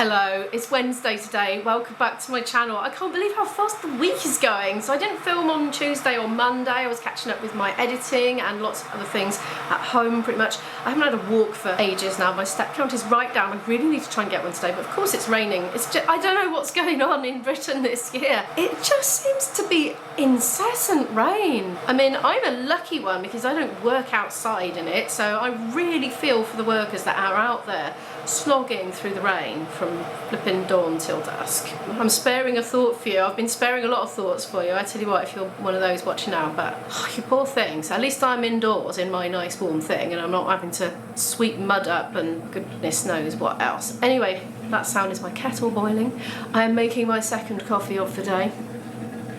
Hello, it's Wednesday today. Welcome back to my channel. I can't believe how fast the week is going. So I didn't film on Tuesday or Monday. I was catching up with my editing and lots of other things at home pretty much. I haven't had a walk for ages now. My step count is right down. I really need to try and get one today, but of course it's raining. It's just, I don't know what's going on in Britain this year. It just seems to be incessant rain. I mean, I'm a lucky one because I don't work outside in it, so I really feel for the workers that are out there slogging through the rain from flipping dawn till dusk. I'm sparing a thought for you. I've been sparing a lot of thoughts for you. I tell you what, if you're one of those watching now, but you poor things. At least I'm indoors in my nice warm thing and I'm not having to sweep mud up and goodness knows what else. Anyway, that sound is my kettle boiling. I am making my second coffee of the day.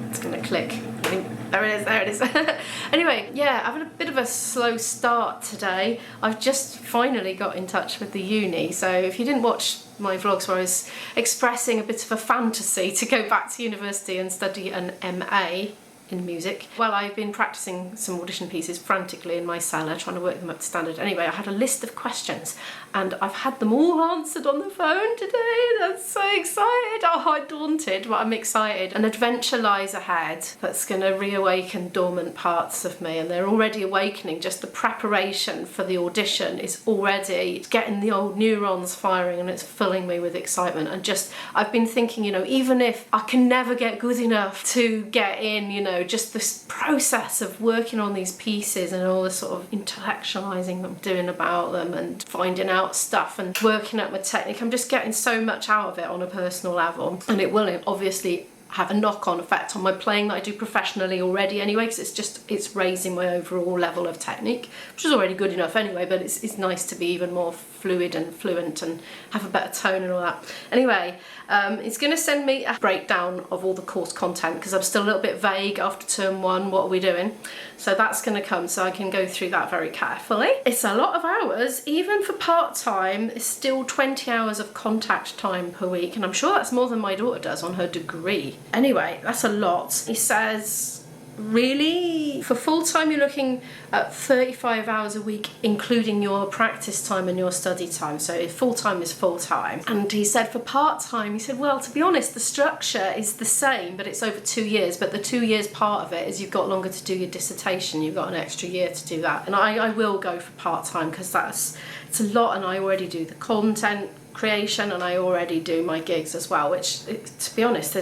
It's gonna click. There it is. Anyway, yeah, I've had a bit of a slow start today. I've just finally got in touch with the uni, so if you didn't watch my vlogs where I was expressing a bit of a fantasy to go back to university and study an MA in music, well, I've been practicing some audition pieces frantically in my cellar, trying to work them up to standard. Anyway, I had a list of questions and I've had them all answered on the phone today. That's so excited. Oh, I'm daunted, but I'm excited. An adventure lies ahead that's going to reawaken dormant parts of me, and they're already awakening. Just the preparation for the audition is already getting the old neurons firing, and it's filling me with excitement. And just, I've been thinking, you know, even if I can never get good enough to get in, you know, just this process of working on these pieces and all the sort of intellectualizing I'm doing about them and finding out stuff and working out my technique. I'm just getting so much out of it on a personal level, and it will obviously have a knock-on effect on my playing that I do professionally already anyway, because it's raising my overall level of technique, which is already good enough anyway, but it's nice to be even more fluid and fluent and have a better tone and all that. Anyway, it's going to send me a breakdown of all the course content because I'm still a little bit vague after term one, what are we doing? So that's going to come, so I can go through that very carefully. It's a lot of hours, even for part-time. It's still 20 hours of contact time per week, and I'm sure that's more than my daughter does on her degree. Anyway, that's a lot. He says, really, for full-time you're looking at 35 hours a week, including your practice time and your study time. So if full-time is full-time. And he said for part-time, he said, well, to be honest, the structure is the same, but it's over 2 years. But the 2 years part of it is you've got longer to do your dissertation. You've got an extra year to do that. And I will go for part-time because it's a lot, and I already do the content creation and I already do my gigs as well, which, to be honest,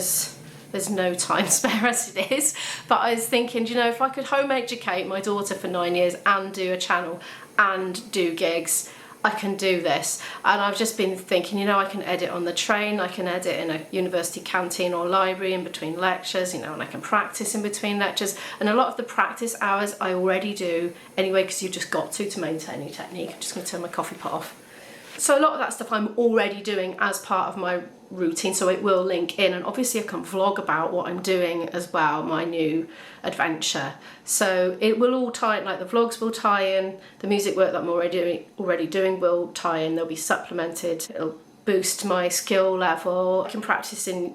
there's no time spare as it is. But I was thinking, you know, if I could home educate my daughter for 9 years and do a channel and do gigs, I can do this. And I've just been thinking, you know, I can edit on the train, I can edit in a university canteen or library in between lectures, you know, and I can practice in between lectures. And a lot of the practice hours I already do anyway, because you've just got to maintain your technique. I'm just going to turn my coffee pot off. So a lot of that stuff I'm already doing as part of my routine, so it will link in, and obviously I can vlog about what I'm doing as well, my new adventure. So it will all tie in, like the vlogs will tie in, the music work that I'm already doing will tie in, they'll be supplemented, it'll boost my skill level. I can practice in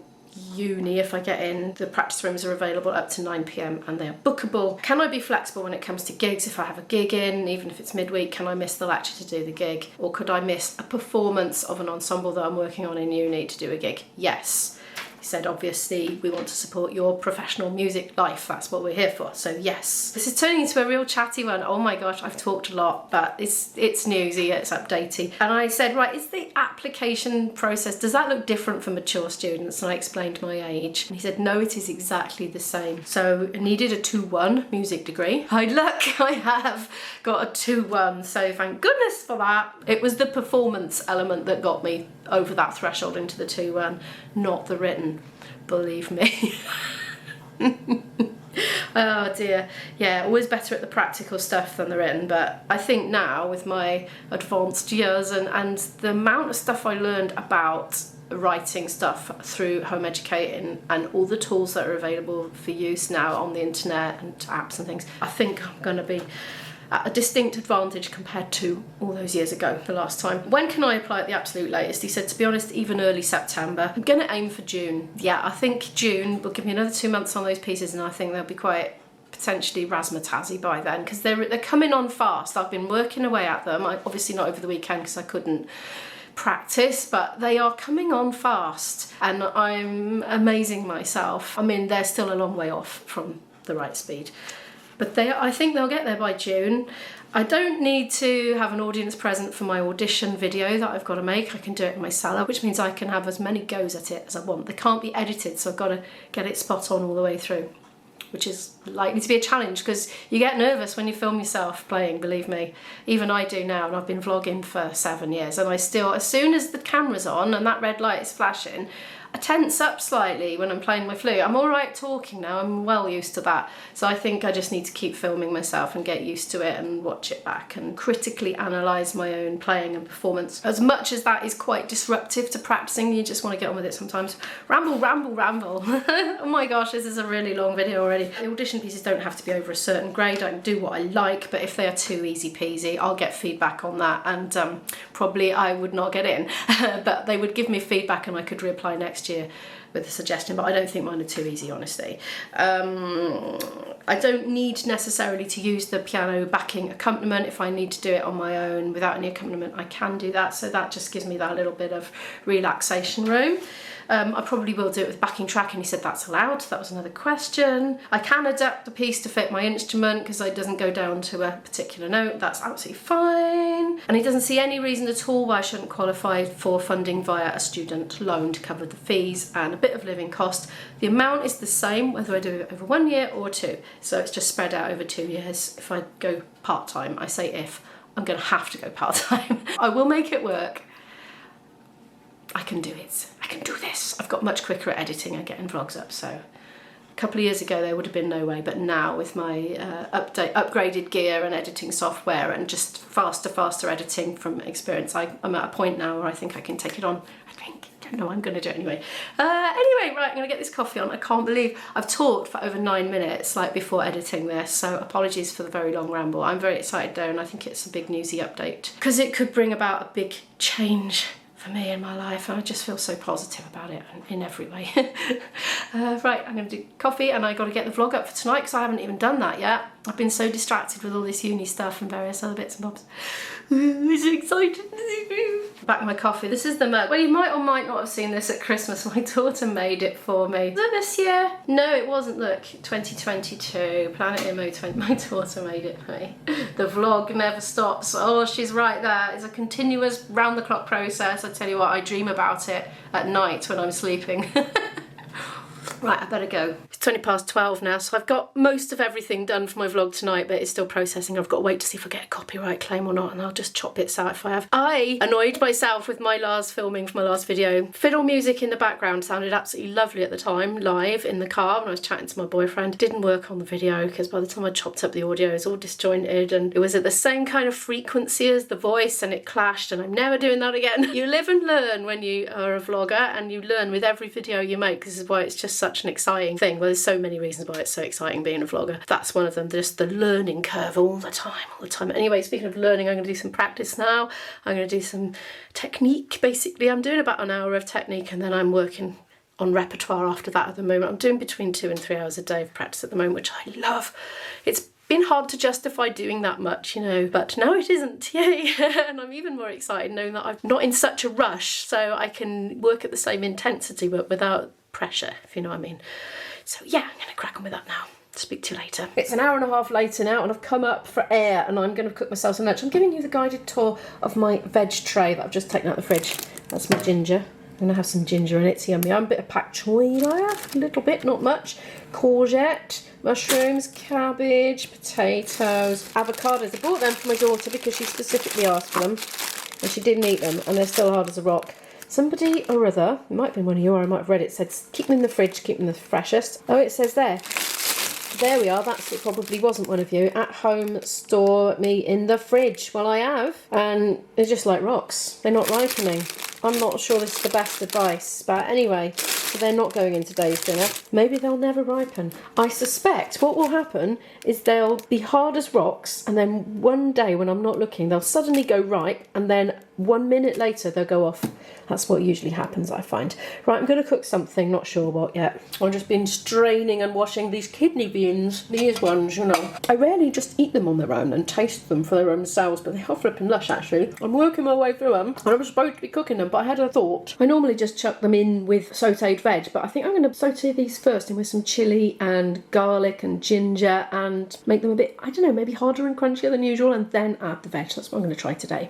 uni if I get in. The practice rooms are available up to 9 PM and they are bookable. Can I be flexible when it comes to gigs? If I have a gig in, even if it's midweek, can I miss the lecture to do the gig? Or could I miss a performance of an ensemble that I'm working on in uni to do a gig? Yes. He said, obviously, we want to support your professional music life. That's what we're here for. So yes. This is turning into a real chatty one. Oh my gosh, I've talked a lot, but it's newsy, it's updating. And I said, right, is the application process, does that look different for mature students? And I explained my age. And he said, no, it is exactly the same. So I needed a 2-1 music degree. By luck, I have got a 2-1. So thank goodness for that. It was the performance element that got me over that threshold into the 2-1, not the written, believe me. Oh dear. Yeah, always better at the practical stuff than the written, but I think now with my advanced years and the amount of stuff I learned about writing stuff through home educating and all the tools that are available for use now on the internet and apps and things, I think I'm going to be at a distinct advantage compared to all those years ago, the last time. When can I apply at the absolute latest? He said, to be honest, even early September. I'm going to aim for June. Yeah, I think June will give me another 2 months on those pieces, and I think they'll be quite potentially razzmatazzy by then, because they're coming on fast. I've been working away at them. Obviously not over the weekend because I couldn't practice, but they are coming on fast and I'm amazing myself. I mean, they're still a long way off from the right speed, but I think they'll get there by June. I don't need to have an audience present for my audition video that I've got to make. I can do it in my cellar, which means I can have as many goes at it as I want. They can't be edited, so I've got to get it spot on all the way through, which is likely to be a challenge because you get nervous when you film yourself playing, believe me. Even I do now, and I've been vlogging for 7 years, and I still, as soon as the camera's on and that red light is flashing, I tense up slightly when I'm playing my flute. I'm all right talking now, I'm well used to that. So I think I just need to keep filming myself and get used to it and watch it back and critically analyse my own playing and performance. As much as that is quite disruptive to practicing, you just want to get on with it sometimes. Ramble, ramble, ramble. Oh my gosh, this is a really long video already. The audition pieces don't have to be over a certain grade. I can do what I like, but if they are too easy peasy, I'll get feedback on that, and probably I would not get in. But they would give me feedback and I could reapply next year with a suggestion, but I don't think mine are too easy, honestly. I don't need necessarily to use the piano backing accompaniment. If I need to do it on my own without any accompaniment, I can do that, so that just gives me that little bit of relaxation room. I probably will do it with backing track, and he said that's allowed. That was another question. I can adapt the piece to fit my instrument because it doesn't go down to a particular note. That's absolutely fine. And he doesn't see any reason at all why I shouldn't qualify for funding via a student loan to cover the fees and a bit of living cost. The amount is the same whether I do it over 1 year or 2. So it's just spread out over 2 years. If I go part-time, I say if, I'm going to have to go part-time. I will make it work. I can do it. I can do this. I've got much quicker at editing and getting vlogs up, so a couple of years ago there would have been no way, but now with my upgraded gear and editing software and just faster editing from experience, I'm at a point now where I think I can take it on. Don't know, I'm going to do it anyway. Anyway, right, I'm going to get this coffee on. I can't believe I've talked for over 9 minutes like before editing this, so apologies for the very long ramble. I'm very excited though, and I think it's a big newsy update because it could bring about a big change for me in my life, and I just feel so positive about it in every way. Right, I'm going to do coffee, and I got to get the vlog up for tonight because I haven't even done that yet. I've been so distracted with all this uni stuff and various other bits and bobs. I'm so excited. Back my coffee. This is the mug. Well, you might or might not have seen this at Christmas. My daughter made it for me. Was it this year? No, it wasn't. Look, 2022, Planet Immo 20. My daughter made it for me. The vlog never stops. Oh, she's right there. It's a continuous round-the-clock process. I tell you what, I dream about it at night when I'm sleeping. Right, I better go. It's 12:20 now, so I've got most of everything done for my vlog tonight, but it's still processing. I've got to wait to see if I get a copyright claim or not, and I'll just chop bits out if I have. I annoyed myself with my last filming for my last video. Fiddle music in the background sounded absolutely lovely at the time, live in the car when I was chatting to my boyfriend. It didn't work on the video because by the time I chopped up the audio, it was all disjointed and it was at the same kind of frequency as the voice, and it clashed, and I'm never doing that again. You live and learn when you are a vlogger, and you learn with every video you make. This is why it's just such an exciting thing. Well, there's so many reasons why it's so exciting being a vlogger. That's one of them. Just the learning curve all the time. Anyway, speaking of learning, I'm going to do some practice now. I'm going to do some technique. Basically, I'm doing about an hour of technique, and then I'm working on repertoire after that at the moment. I'm doing between 2 and 3 hours a day of practice at the moment, which I love. It's been hard to justify doing that much, you know, but now it isn't. Yay. And I'm even more excited knowing that I'm not in such a rush, so I can work at the same intensity but without pressure, if you know what I mean. So yeah, I'm gonna crack on with that now. Speak to you later. It's an hour and a half later now, and I've come up for air, and I'm going to cook myself some lunch. I'm giving you the guided tour of my veg tray that I've just taken out of the fridge. That's my ginger. I'm going to have some ginger in it. It's yummy. A bit of pak choy I have, a little bit, not much. Courgette, mushrooms, cabbage, potatoes, avocados. I bought them for my daughter because she specifically asked for them, and she didn't eat them, and they're still hard as a rock. Somebody or other, it might have been one of you, or I might have read it, said keep them in the fridge, keep them the freshest. Oh, it says there. There we are, it probably wasn't one of you. At home, store me in the fridge. Well, I have, and they're just like rocks. They're not ripening. I'm not sure this is the best advice, but anyway, so they're not going into Dave's dinner. Maybe they'll never ripen. I suspect what will happen is they'll be hard as rocks, and then one day when I'm not looking, they'll suddenly go ripe, and then 1 minute later they'll go off. That's what usually happens, I find. Right, I'm going to cook something, not sure what yet. I've just been straining and washing these kidney beans. These ones, you know. I rarely just eat them on their own and taste them for their own selves, but they are flipping lush, actually. I'm working my way through them, and I'm supposed to be cooking them, but I had a thought. I normally just chuck them in with sautéed veg, but I think I'm going to sauté these first in with some chilli and garlic and ginger and make them a bit, I don't know, maybe harder and crunchier than usual, and then add the veg. That's what I'm going to try today.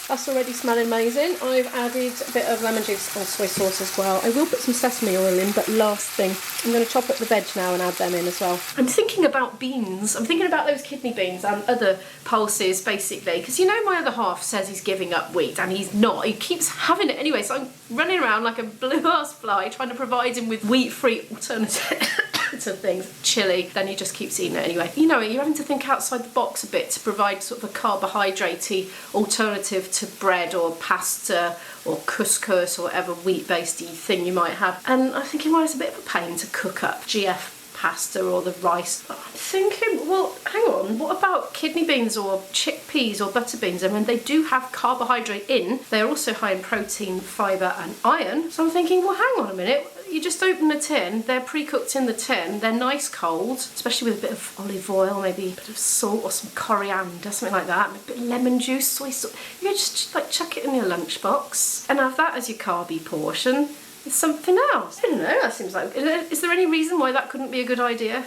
That's already smelling amazing. I've added a bit of lemon juice and soy sauce as well. I will put some sesame oil in, but last thing. I'm going to chop up the veg now and add them in as well. I'm thinking about beans. I'm thinking about those kidney beans and other pulses, basically. Because you know my other half says he's giving up wheat, and he's not. He keeps having it anyway, so I'm running around like a blue-ass fly trying to provide him with wheat-free alternative to things. Chili, then he just keeps eating it anyway. You know, you're having to think outside the box a bit to provide sort of a carbohydrate-y alternative to bread or pasta or couscous or whatever wheat-based thing you might have. And I'm thinking, well, it's a bit of a pain to cook up GF pasta or the rice. But I'm thinking, well, hang on, what about kidney beans or chickpeas or butter beans? I mean, they do have carbohydrate in. They're also high in protein, fibre and iron. So I'm thinking, well, hang on a minute. You just open the tin, they're pre-cooked in the tin, they're nice cold, especially with a bit of olive oil, maybe a bit of salt or some coriander, something like that, a bit of lemon juice, soy sauce. You just like chuck it in your lunchbox and have that as your carby portion with something else. I don't know, that seems like, is there any reason why that couldn't be a good idea?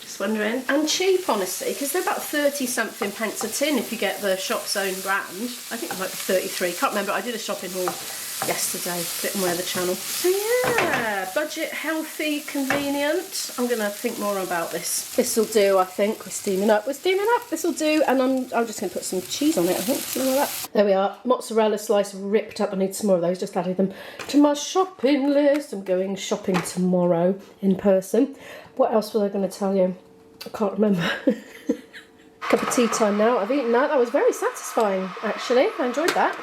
Just wondering. And cheap, honestly, because they're about 30 something pence a tin if you get the shop's own brand. I think it might be 33, can't remember, I did a shopping haul yesterday, put it on my other channel. So yeah, budget, healthy, convenient. I'm gonna think more about this. This'll do, I think. We're steaming up, this'll do, and I'm just gonna put some cheese on it, I think, something like that. There we are, mozzarella slice ripped up. I need some more of those, just added them to my shopping list. I'm going shopping tomorrow in person. What else was I gonna tell you? I can't remember. Cup of tea time now. I've eaten that. That was very satisfying, actually. I enjoyed that.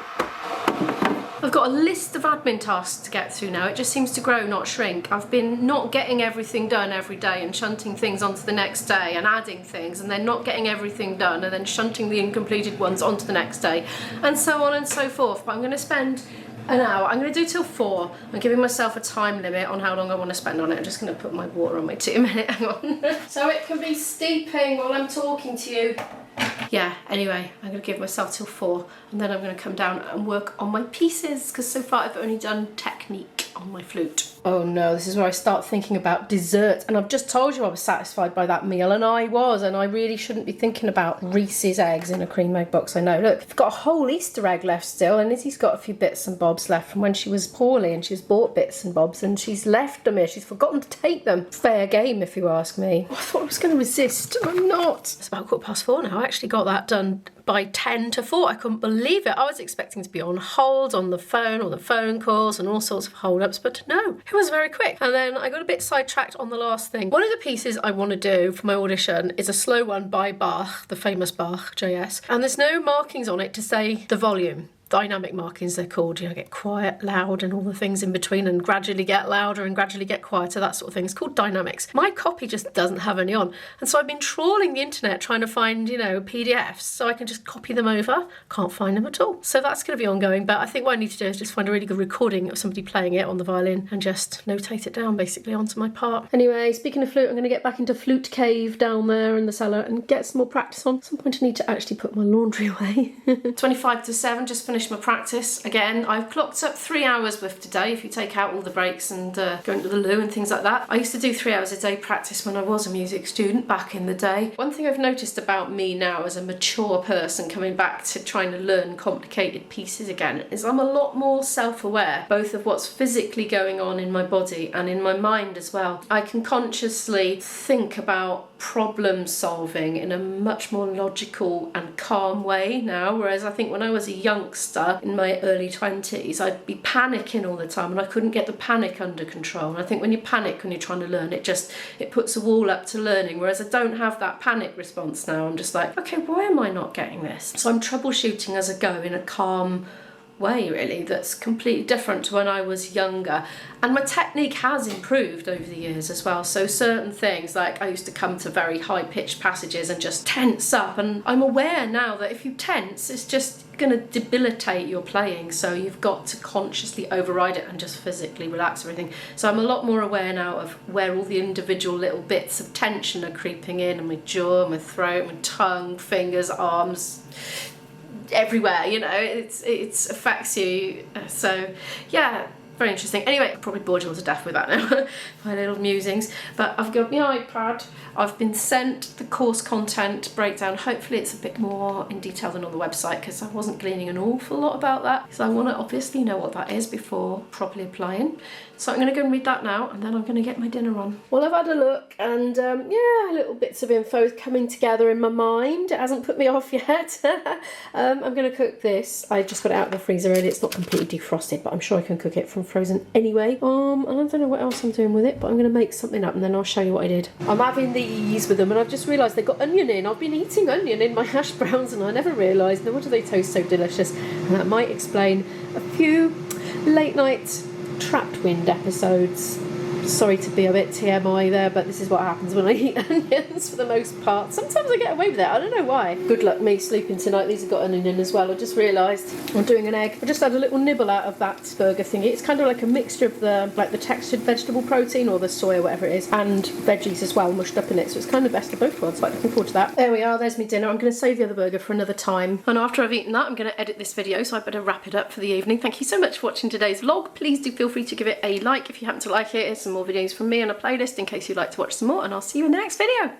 I've got a list of admin tasks to get through now. It just seems to grow, not shrink. I've been not getting everything done every day and shunting things onto the next day and adding things, and then not getting everything done and then shunting the incompleted ones onto the next day, and so on and so forth. But I'm going to spend an hour. I'm going to do till 4. I'm giving myself a time limit on how long I want to spend on it. I'm just going to put my water on my tea a minute. Hang on. So it can be steeping while I'm talking to you. Yeah, anyway, I'm going to give myself till 4, and then I'm going to come down and work on my pieces, because so far I've only done technique on my flute. Oh no, this is where I start thinking about dessert, and I've just told you I was satisfied by that meal, and I was, and I really shouldn't be thinking about Reese's eggs in a cream egg box. I know, look, I've got a whole Easter egg left still, and Izzy's got a few bits and bobs left from when she was poorly, and she's bought bits and bobs, and she's left them here. She's forgotten to take them. Fair game, if you ask me. I thought I was going to resist, and I'm not. It's about 4:15 now. I actually got that done by 10 to 4. I couldn't believe it. I was expecting to be on hold on the phone, or the phone calls and all sorts of hold-ups, but no, it was very quick. And then I got a bit sidetracked on the last thing. One of the pieces I want to do for my audition is a slow one by Bach, the famous Bach, JS, and there's no markings on it to say the volume. Dynamic markings, they're called, you know, get quiet, loud, and all the things in between, and gradually get louder and gradually get quieter, that sort of thing. It's called dynamics. My copy just doesn't have any on, and so I've been trawling the internet trying to find, you know, PDFs so I can just copy them over. Can't find them at all. So that's going to be ongoing, but I think what I need to do is just find a really good recording of somebody playing it on the violin and just notate it down basically onto my part. Anyway, speaking of flute, I'm going to get back into Flute Cave down there in the cellar and get some more practice on. At some point I need to actually put my laundry away. 25 to 7, just finished my practice again. I've clocked up 3 hours with today if you take out all the breaks and going to the loo and things like that. I used to do 3 hours a day practice when I was a music student back in the day. One thing I've noticed about me now as a mature person coming back to trying to learn complicated pieces again is I'm a lot more self-aware, both of what's physically going on in my body and in my mind as well. I can consciously think about problem solving in a much more logical and calm way now, whereas I think when I was a youngster in my early 20s, I'd be panicking all the time and I couldn't get the panic under control. And I think when you panic when you're trying to learn, it puts a wall up to learning, whereas I don't have that panic response now. I'm just like, okay, why am I not getting this? So I'm troubleshooting as I go in a calm way, really, that's completely different to when I was younger. And my technique has improved over the years as well. So certain things, like I used to come to very high-pitched passages and just tense up, and I'm aware now that if you tense, it's just going to debilitate your playing, so you've got to consciously override it and just physically relax everything. So I'm a lot more aware now of where all the individual little bits of tension are creeping in, and my jaw, my throat, my tongue, fingers, arms, everywhere, you know, it affects you. So yeah, very interesting. Anyway, I probably bored you all to death with that now, my little musings. But I've got my iPad, I've been sent the course content breakdown. Hopefully it's a bit more in detail than on the website, because I wasn't gleaning an awful lot about that, so I want to obviously know what that is before properly applying. So I'm going to go and read that now, and then I'm going to get my dinner on. Well, I've had a look, and yeah, little bits of info coming together in my mind. It hasn't put me off yet. I'm going to cook this. I just got it out of the freezer earlier. It's not completely defrosted, but I'm sure I can cook it from frozen anyway. I don't know what else I'm doing with it, but I'm going to make something up, and then I'll show you what I did. I'm having these with them, and I've just realised they've got onion in. I've been eating onion in my hash browns, and I never realised. No wonder they taste so delicious. And that might explain a few late night trapped wind episodes. Sorry to be a bit TMI there, but this is what happens when I eat onions for the most part. Sometimes I get away with it, I don't know why. Good luck me sleeping tonight. These have got onion in as well. I just realised I'm doing an egg. I just had a little nibble out of that burger thingy. It's kind of like a mixture of the textured vegetable protein, or the soy or whatever it is, and veggies as well mushed up in it, so it's kind of best of both worlds. Quite looking forward to that. There we are, there's my dinner. I'm going to save the other burger for another time, and after I've eaten that I'm going to edit this video, so I better wrap it up for the evening. Thank you so much for watching today's vlog. Please do feel free to give it a like if you happen to like it. Here's some more videos from me on a playlist in case you'd like to watch some more, and I'll see you in the next video.